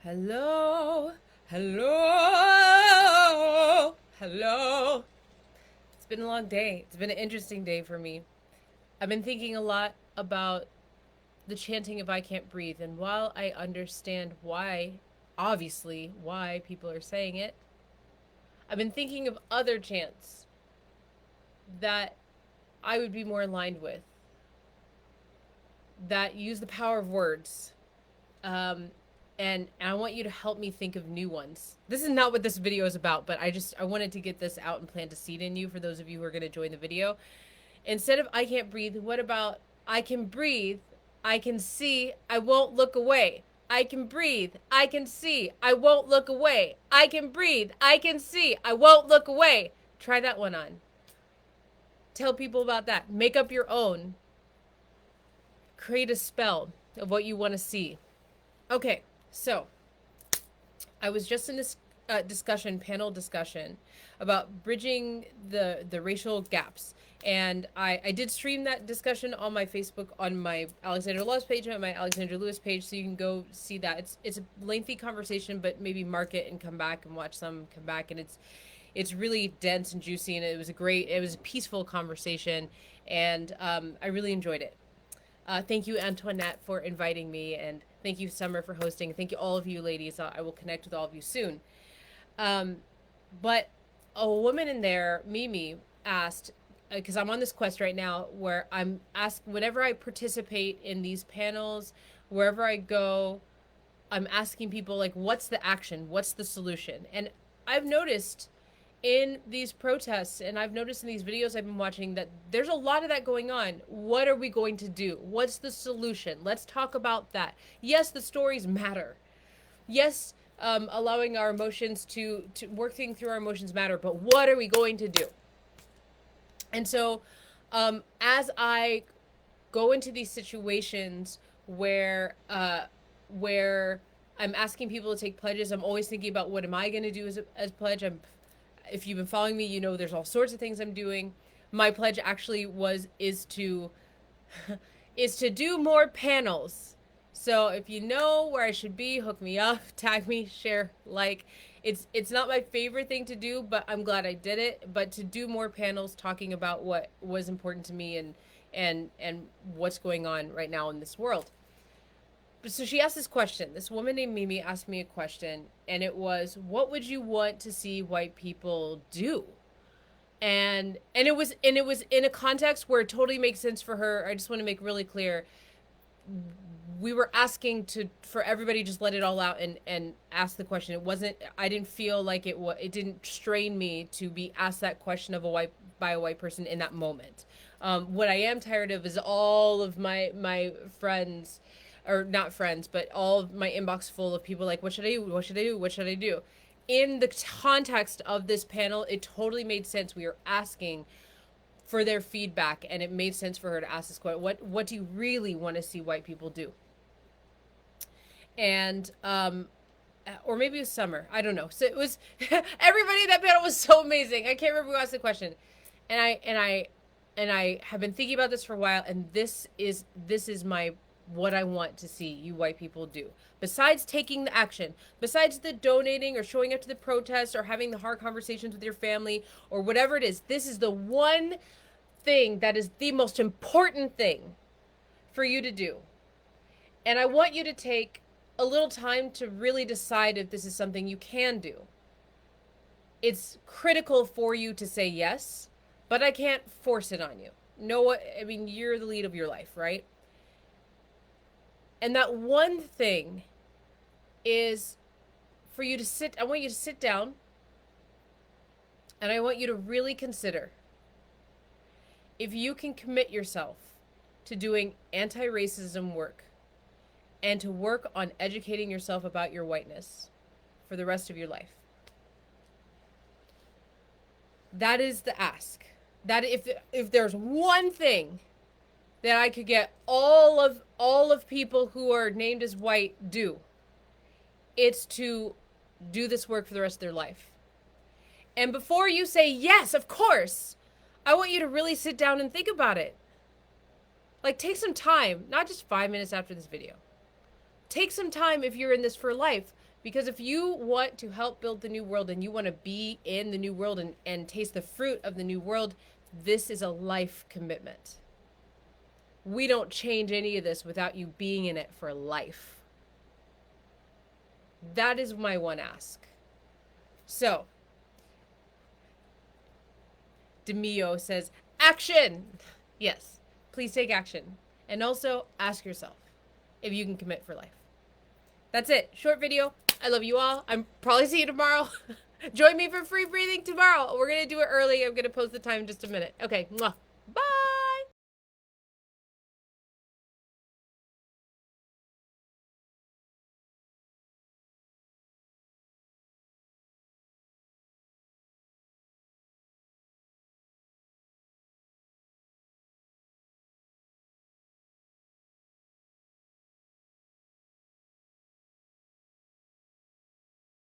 Hello, hello, hello. It's been a long day. It's been an interesting day for me. I've been thinking a lot about the chanting of I Can't Breathe, and while I understand why, obviously, why people are saying it, I've been thinking of other chants that I would be more aligned with, that use the power of words. Um, and I want you to help me think of new ones. This is not what this video is about, but I wanted to get this out and plant a seed in you for those of you who are going to join the video. Instead of I can't breathe, what about I can breathe, I can see, I won't look away. I can breathe, I can see, I won't look away. I can breathe, I can see, I won't look away. Try that one on. Tell people about that. Make up your own. Create a spell of what you want to see. Okay, so I was just in this panel discussion about bridging the racial gaps. And I did stream that discussion on my Facebook, on my AlexandraLoves page and my AlexandraLoves page, so you can go see that. It's a lengthy conversation, but maybe mark it and come back and watch some, come back, and it's really dense and juicy, and it was a peaceful conversation, and I really enjoyed it. Thank you, Antoinette, for inviting me, and thank you, Summer, for hosting. Thank you, all of you ladies. I will connect with all of you soon. But a woman in there, Mimi, asked, because I'm on this quest right now where I'm asked, whenever I participate in these panels, wherever I go, I'm asking people, like, what's the action? What's the solution? And I've noticed in these protests, and I've noticed in these videos I've been watching, that there's a lot of that going on. What are we going to do? What's the solution? Let's talk about that. Yes, the stories matter. Yes, allowing our emotions to working through our emotions matter, but what are we going to do? And so, as I go into these situations where I'm asking people to take pledges, I'm always thinking about, what am I going to do as pledge? If you've been following me, you know there's all sorts of things I'm doing. My pledge actually is to do more panels. So if you know where I should be, hook me up, tag me, share, like. It's not my favorite thing to do, but I'm glad I did it. But to do more panels talking about what was important to me and what's going on right now in this world. So she asked this question. This woman named Mimi asked me a question, and it was, what would you want to see white people do? And it was in a context where it totally makes sense for her. I just want to make really clear, we were asking for everybody just let it all out and ask the question. It wasn't, I didn't feel like it didn't strain me to be asked that question by a white person in that moment. What I am tired of is all of my friends, or not friends, but all of my inbox full of people like, what should I do? What should I do? What should I do? In the context of this panel, it totally made sense. We are asking for their feedback, and it made sense for her to ask this question. What do you really want to see white people do? And or maybe it was Summer, I don't know. So it was everybody in that panel was so amazing. I can't remember who asked the question. And I have been thinking about this for a while, and this is my what I want to see you white people do. Besides taking the action, besides the donating or showing up to the protest or having the hard conversations with your family or whatever it is, this is the one thing that is the most important thing for you to do. And I want you to take a little time to really decide if this is something you can do. It's critical for you to say yes, but I can't force it on you. No, I mean, you're the lead of your life, right? And that one thing is for you to I want you to sit down, and I want you to really consider if you can commit yourself to doing anti-racism work and to work on educating yourself about your whiteness for the rest of your life. That is the ask. That if there's one thing that I could get all of people who are named as white do, it's to do this work for the rest of their life. And before you say yes, of course, I want you to really sit down and think about it. Like, take some time, not just 5 minutes after this video. Take some time, if you're in this for life, Because if you want to help build the new world and you want to be in the new world and taste the fruit of the new world, this is a life commitment. We don't change any of this without you being in it for life. That is my one ask. So, Demio says, action! Yes, please take action. And also ask yourself if you can commit for life. That's it. Short video. I love you all. I'm probably see you tomorrow. Join me for free breathing tomorrow. We're going to do it early. I'm going to post the time in just a minute. Okay. Mwah. Bye.